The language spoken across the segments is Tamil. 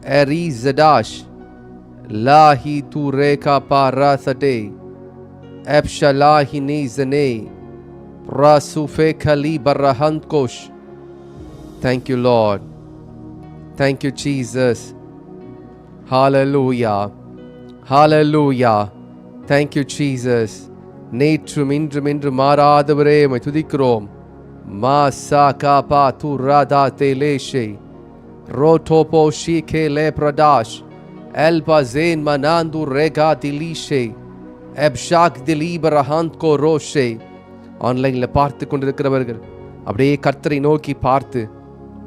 Eri Zadash, Lahi tu reka parasate, Epshalahi ni zane, Prasufe kali barahantkosh. Thank you, Lord. Thank you, Jesus. Hallelujah. Hallelujah. Thank you, Jesus. நேற்றும் இன்றும் என்று மாறாதவரே உம்மை துதிக்கிறோம். மாசா காபா து ராதா தேலேஷே ரோட்டோபோ ஷீகே லே பிரடாஷ் எல்பா ஜேன் மனாந்து ரேகா திலீஷே எப்ஷாக் திலீபரஹாந்த் கோ ரோஷே. ஆன்லைனில் பார்த்து கொண்டிருக்கிறவர்கள் அப்படியே கர்த்தரை நோக்கி பார்த்து,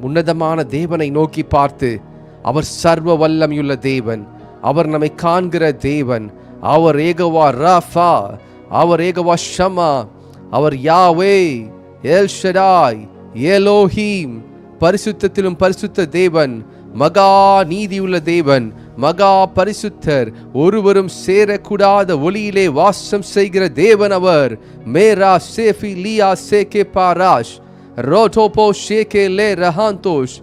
உன்னதமான தேவனை நோக்கி பார்த்து, அவர் சர்வ வல்லமையுள்ள தேவன், அவர் நம்மை காண்கிற தேவன், அவர் ஏகவா ராஃபா, அவர் ஏகவா ஷமா, அவர் யாவே, எல் ஷடாய், எலோஹீம், பரிசுத்தத்திலும் பரிசுத்த தேவன், மகா நீதியுள்ள தேவன், மகா பரிசுத்தர், ஒருவரும் சேரக்கூடாத ஒளியிலே வாசம் செய்கிற தேவன் அவர். மேரா சேஃபி லியா சேகே பாராஷ் ரோட்டோபோ ஷேகே லே ரஹாந்தோஷ்.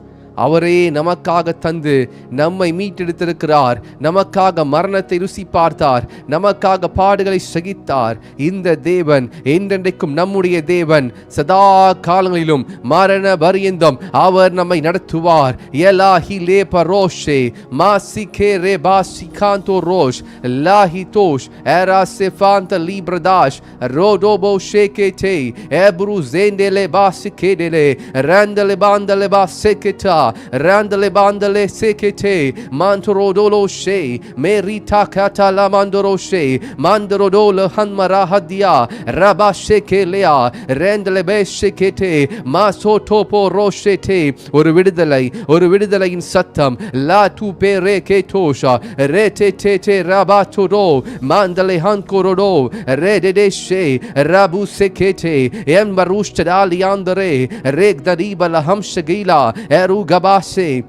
அவரே நமக்காக தந்து நம்மை மீட்டெடுத்திருக்கிறார். நமக்காக மரணத்தை ருசி பார்த்தார், நமக்காக பாடுகளை சகித்தார். இந்த தேவன் என்றென்றைக்கும் நம்முடைய தேவன், சதா காலங்களிலும் மரண பரியந்தம் அவர் நம்மை நடத்துவார். எலாஹி லே பரோஷே மாசிகே ரே பாசிகாந்தோ ரோஷ் லாஹி தோஷ் எரா செஃபாந்த லிப்ரதாஷ் ரோடோபோ ஷேகேடே எப்ரு ஜேண்டேலே பாசிகேடேலே ரந்தலே பாந்தலே பாசேகேடா Randale bandale sekete mantorodolo she merita katala mandoro she mandorodolo hanmarahadia rabashekelea randale beshekete masotopo roshete. ஒரு விடுதலையின் சத்தம் லா து பெரேகே தோஷா ரெடெடெ ராபாட்டோடோ mandale hankorodo rededeshe rabu sekete embarushtadaliandere regdariba lahamshagila eruga Gabase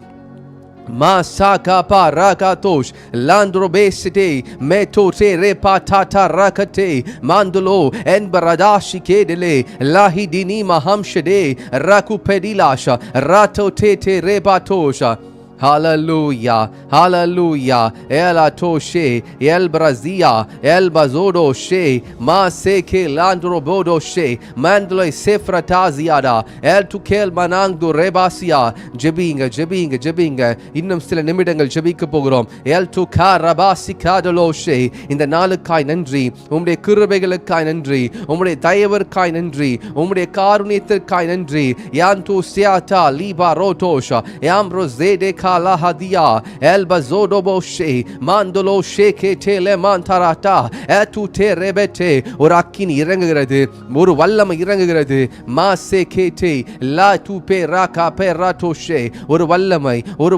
Masaka parakatos landrobesite metote repatata rakate mandolo enbaradashi kedele lahidini mahamshade rakupedilasha ratotete rebatosha. Hallelujah, hallelujah. Ela toshe, el brazia, el bazodo she, ma seke landro bodo she, mandle sefrataziada, el tukel manangdu rebasia. ஜெபிங்க. இன்னும் சில நிமிடங்கள் ஜெபிக்க போகிறோம். எல் துகா ரபாசி காதலோ ஷே. இந்த நாளுக்காய் நன்றி, உம்முடைய கிருபைகளுக்காய் நன்றி, உம்முடைய தயவிற்காய் நன்றி, உம்முடைய காருண்யத்திற்காய் நன்றி. யான் து சியாட்டா லீபா ரோட்டோஷா யாம் ரோசேடே Lahadia El Bazodo Boshe Mandolo Sheke Tele Mantarata Etu Terebete. ஒரு அக்கினி இறங்குகிறது, ஒரு வல்லமை இறங்குகிறது. மாசே கேட்டே லா து பெராகா பெராட்டோஷே. ஒரு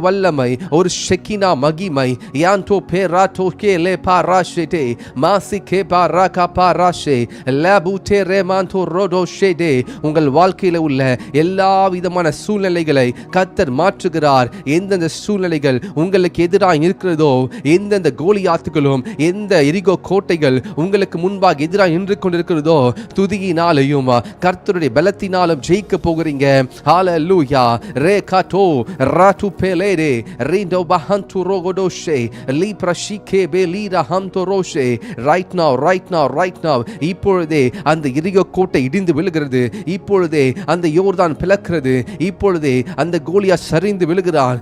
வல்லமை, ஒரு ஷெக்கினா மகிமை. யான்டோ பெராட்டோ கேலே பாராஷேடே மாசி கே பாராகா பாராஷே லாபு தெரே மான்டோ ரோடோஷேடே. உங்கள் வாழ்க்கையில் உள்ள எல்லா விதமான சூழ்நிலைகளை கர்த்தர் மாற்றுகிறார். எந்தெந்த சூழ்நிலைகள் உங்களுக்கு எதிராக இருக்கிறதோ, எந்தெந்த கோலியாத்துகளும் எந்த எரிகோ கோட்டைகள் உங்களுக்கு முன்பாக எதிராக நின்று கொண்டிருக்கிறதோ, துதியினாலையும் கர்த்தருடைய பலத்தினாலும் ஜெயிக்க போகிறீங்க. ஹalleluya ரேகாட்டோ ராட்டு பெலேரே ரிண்டோ பஹந்து ரோகோடோஷே லிப்ரஷிகே பெலீரா ஹம்தோரோஷே. ரைட் நவ இப்பொழுதே அந்த எரிகோ கோட்டை இடிந்து விழுகிறது. இப்பொழுதே அந்த யோர்தான் பிளக்கிறது. இப்பொழுதே அந்த கோலியா சரிந்து விழுகிறான்.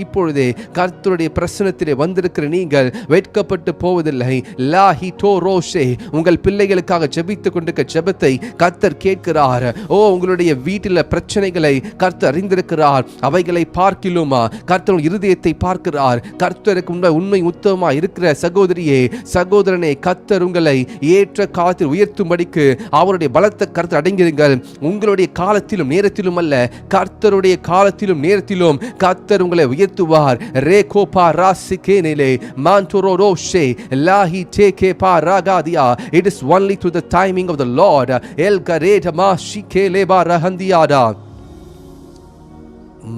இப்பொழுதே கர்த்தருடைய பிரசன்னத்திலே வந்திருக்கிற நீங்கள் வெட்கப்பட்டு போவதில்லை. லாஹி டோரோஷே. உங்கள் பிள்ளைகளுக்காக ஜெபித்துக் கொண்டிருக்கிற ஜெபத்தை கர்த்தர் கேட்கிறார். உங்களுடைய வீட்டில் பிரச்சனைகளை கர்த்தர் அறிந்திருக்கிறார். அவைகளை பார்க்கிலுமா கர்த்தர் இருதயத்தை பார்க்கிறார். கர்த்தருக்கு உண்மை உத்தமமா இருக்கிற சகோதரியே, சகோதரனே, கர்த்தர் உங்களை ஏற்ற காலத்தில் உயர்த்தும்படிக்கு அவருடைய பலத்தை கர்த்தர் அடங்கிருங்கள். உங்களுடைய காலத்திலும் நேரத்திலும் அல்ல, கர்த்தருடைய காலத்திலும் நேரத்திலும் கர்த்தர் உங்களை உயர்த்துவார். ரேகோ பா ராசிகேனேலே மான்டோரோஷே லாஹி டேகே பா ராகாதியா. It is only to the timing of the Lord. El gareta ma shikele ba rahandiada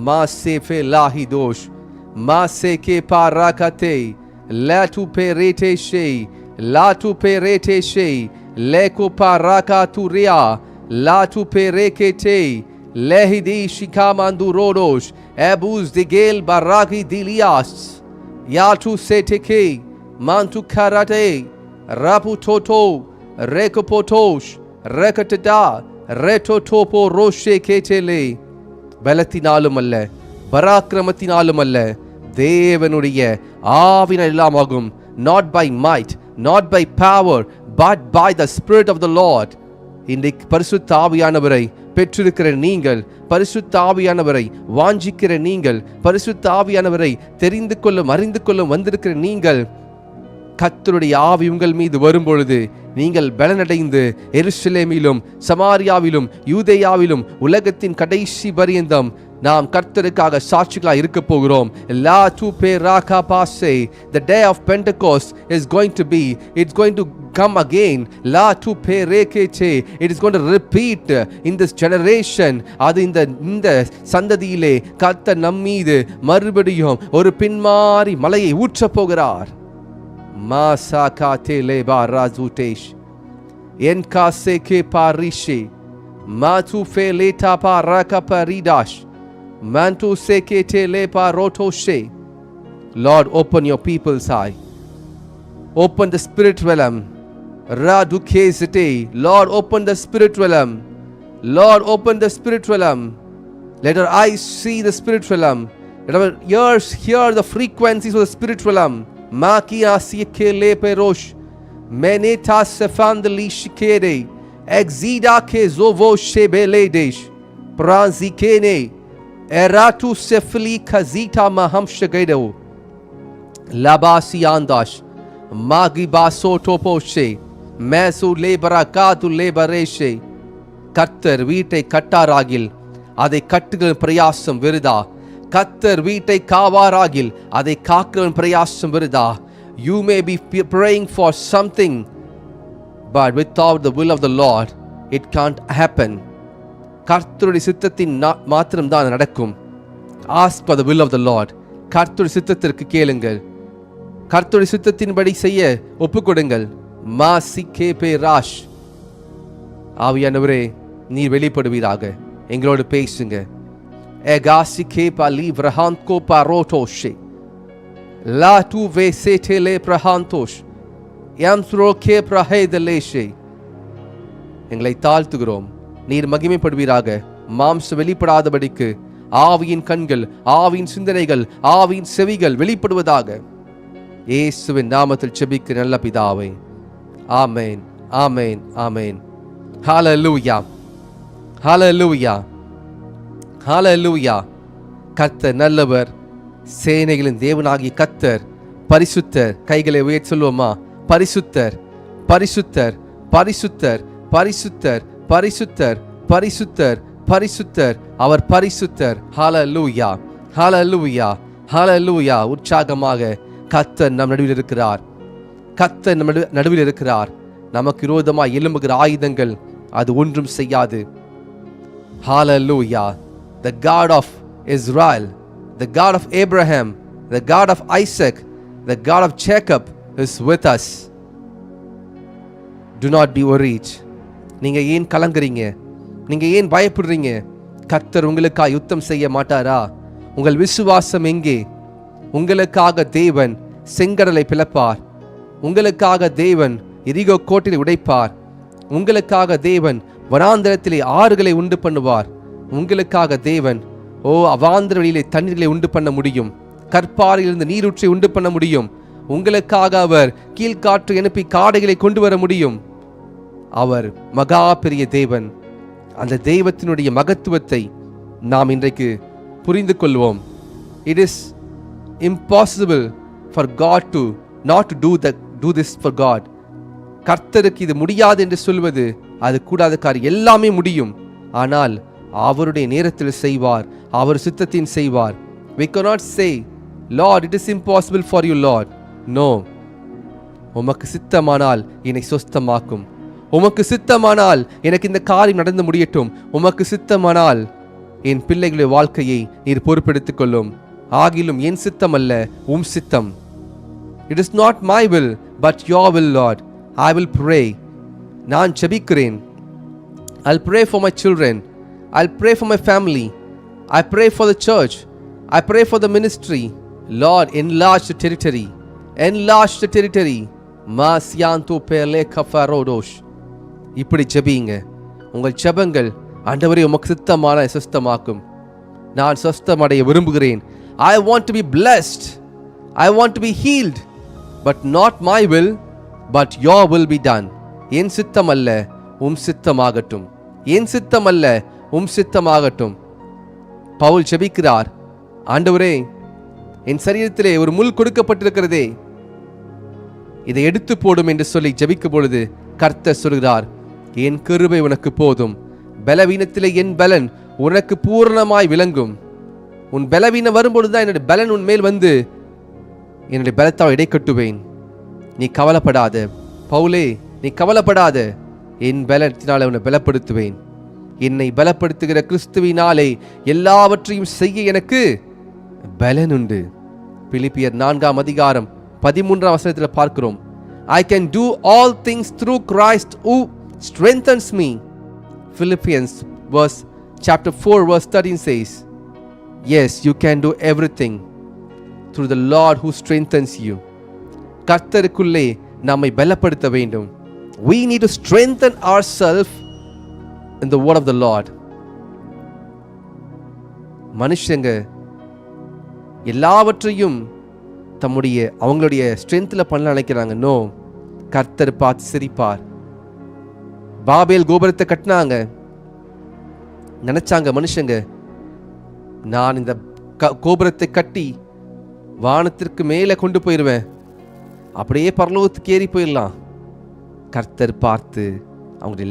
ma sefe lahi dosh ma seke pa rakate la tu perete she leko pa rakaturia la tu perekete lehidi shikamandu rodosh ebus digel baragi dilias yatu seteke mantu karate rapu toto rekopotosh rekatata retotopo roshe ketele. பலத்தினாலும் அல்ல பராக்கிரமத்தினாலும் அல்ல தேவனுடைய ஆவியினால் எல்லாமாகும். not by might, not by power, but by the Spirit of the Lord. இன்றைக்கு பரிசுத்த ஆவியானவரை பெற்றிருக்கிற நீங்கள், பரிசுத்த ஆவியானவரை வாஞ்சிக்கிற நீங்கள், பரிசுத்த ஆவியானவரை தெரிந்து கொள்ளும் அறிந்து கொள்ளும் வந்திருக்கிற நீங்கள், கர்த்தருடைய ஆவி உங்கள் மீது வரும்பொழுது நீங்கள் பலனடைந்து எருசலேமிலும் சமாரியாவிலும் யூதேயாவிலும் உலகத்தின் கடைசி பரியந்தம் நாம் கர்த்தருக்காக சாட்சிகளாக இருக்க போகிறோம். லா டு பே ராகா பாசே. The day of Pentecost is going to be, it's going to come again. La tu pe rekeche. It is going to repeat in this generation. அது இந்த சந்ததியிலே கர்த்தர் நம்மீது மறுபடியும் ஒரு பின்மாறி மலையை ஊற்றப் போகிறார். Masakate leba razutesh enkase ke parishi matu fe leta paraka paridash mantu sekete lepa rotoshe. Lord, open your people's eye, open the spirit realm. Radukezete. Lord, open the spirit realm. Lord, open the spirit realm. Let our eyes see the spirit realm. Let our ears hear the frequencies of the spirit realm. Makia sikele perosh meneta sefandli shikere exida ke zovo shebeledesh pranzikene eratu sefli kazita mahamshgedo labasi andash magi baso toposhe mesu lebara katu lebareshe. கர்த்தர் வீட்டை கட்டாராகில் அதை கட்டுகிற பிரயாசம் விருதா. கர்த்தர் வீட்டை காவாராகில் அதை காக்கிற பிரயாசம் விருதா. You may be praying for something, but without the will of the Lord it can't happen. கர்த்தருடைய சித்தத்தின் மாத்திரம் தான் நடக்கும். Ask for the will of the Lord. கர்த்தருடைய சித்தத்திற்கு கேளுங்கள். கர்த்தருடைய சித்தத்தின்படி செய்ய ஒப்புக்கொடுங்கள். மாசிகே பே ராஷ். ஆவியானவரே, நீர் வெளிப்படுவீராக, எங்களோடு பேசுங்க. Egasike pali vrahanko parotoshe la tu vesetele prahantosh yamsroke prahedeleshe. எங்களை தாழ்த்துகிறோம், நீர் மகிமைப்படுவீராக. மாம்ச வெளிப்படாதபடிக்கு ஆவியின் கண்கள், ஆவியின் சிந்தனைகள், ஆவியின் செவிகள் வெளிப்படுவதாக. இயேசுவின் நாமத்தில் ஜெபிக்கிற நல்ல பிதாவே, ஆமென், ஆமென், ஆமென். ஹalleluya, ஹalleluya, ஹalleluya. கர்த்தர் நல்லவர், சேனைகளின் தேவனாகிய கர்த்தர் பரிசுத்தர். கைகளை உயர்த்தி சொல்லுவோமா? பரிசுத்தர், பரிசுத்தர், பரிசுத்தர், பரிசுத்தர், பரிசுத்தர், பரிசுத்தர், பரிசுத்தர். அவர் பரிசுத்தர். ஹalleluya, ஹalleluya, ஹalleluya. உற்சாகமாக கர்த்தர் நம் நடுவில் இருக்கிறார். கர்த்தர் நம் நடுவில் இருக்கிறார். நமக்கு விரோதமாய் எழும்புகிற ஆயுதங்கள் அது ஒன்றும் செய்யாது. ஹalleluya. The God of Israel, the God of Abraham, the God of Isaac, the God of Jacob is with us. Do not be worried. நீங்க ஏன் கலங்குறீங்க? நீங்க ஏன் பயப்படுறீங்க? கர்த்தர் உங்களுக்காக யுத்தம் செய்ய மாட்டாரா? உங்கள் விசுவாசம் எங்கே? உங்களுக்காக தேவன் செங்கடலை பிளப்பார். உங்களுக்காக தேவன் எரிகோ கோட்டை உடைப்பார். உங்களுக்காக தேவன் வனாந்தரத்திலே ஆறுகளை உண்டு பண்ணுவார். உங்களுக்காக தேவன் அவாந்தர வழியிலே தண்ணீர்களை உண்டு பண்ண முடியும். கற்பாறையிலிருந்து நீரூற்றை உண்டு பண்ண முடியும். உங்களுக்காக அவர் கீழ்காற்று அனுப்பி காடைகளை கொண்டு வர முடியும். அவர் மகா பெரிய தேவன். அந்த தெய்வத்தினுடைய மகத்துவத்தை நாம் இன்றைக்கு புரிந்து கொள்வோம். It is impossible for God to not to do this for God. கர்த்தருக்கு இது முடியாது என்று சொல்வது அது கூடாத காரியம். எல்லாமே முடியும், ஆனால் அவருடைய நேரத்தில் செய்வார், அவர் சித்தத்தின் செய்வார். We cannot say, Lord, it is impossible for you, Lord. No. உமக்கு சித்தமானால் என்னை சொஸ்தமாக்கும். உமக்கு சித்தமானால் எனக்கு இந்த காரியம் நடந்து முடியட்டும். உமக்கு சித்தமானால் என் பிள்ளைகளுடைய வாழ்க்கையை நீர் பொறுப்பெடுத்துக் கொள்ளும். ஆகிலும் என் சித்தம் அல்ல, உம் சித்தம். It is not my will, but your will, Lord. I will pray. நான் ஜெபிக்கிறேன். I'll pray for my children. I'll pray for my family. I pray for the church. I pray for the ministry. Lord, enlarge the territory. Enlarge the territory. Masyanto pele kafarodosh. இப்படி ஜெபிங்க. உங்கள் ஜெபங்கள் ஆண்டவரே உமக்கு சித்தமான சுஸ்தமாக்கும். நான் சுஸ்தமடைய விரும்புகிறேன். I want to be blessed. I want to be healed. But not my will, but your will be done. என் சித்தம் அல்ல, உம் சித்தமாகட்டும். என் சித்தம் அல்ல, உம் சித்தமாகட்டும். பவுல் ஜெபிக்கிறார், ஆண்டவரே என் சரீரத்திலே ஒரு முள் கொடுக்கப்பட்டிருக்கிறதே, இதை எடுத்து போடும் என்று சொல்லி ஜெபிக்கும் பொழுது கர்த்தர் சொல்கிறார், என் கிருபை உனக்கு போதும், பலவீனத்திலே என் பலன் உனக்கு பூரணமாய் விளங்கும். உன் பலவீனம் வரும்பொழுதுதான் என்னுடைய பலன் உன் மேல் வந்து என்னுடைய பலத்தால் இடை கட்டுவேன். நீ கவலைப்படாத பவுலே, நீ கவலைப்படாத, என் பலத்தினாலே உன்னை பலப்படுத்துவேன். என்னை பலப்படுத்துகிற கிறிஸ்துவினாலே எல்லாவற்றையும் செய்ய எனக்கு பலன் உண்டு. பிலிப்பியர் 4:13 பார்க்கிறோம். I can do all things through Christ who strengthens me. Philippians chapter 4 verse 13 says, yes, you can do everything through the Lord who strengthens you. கர்த்தருக்குள்ளே நம்மை பலப்படுத்த வேண்டும். We need to strengthen ourselves in the word of the Lord. மனுஷங்க எல்லாவற்றையும் அவங்களுடைய ஸ்ட்ரென்த்ல பண்ண நினைக்கிறாங்க. நோ, கர்த்தர் பார்த்து சிரிப்பார். பாபேல் கோபுரத்தை கட்டினாங்க, நினைச்சாங்க மனுஷங்க, நான் இந்த கோபுரத்தை கட்டி வானத்திற்கு மேலே கொண்டு போயிடுவேன், அப்படியே பரலோகத்துக்கு ஏறி போயிடலாம். கர்த்தர் பார்த்து அவங்களுடைய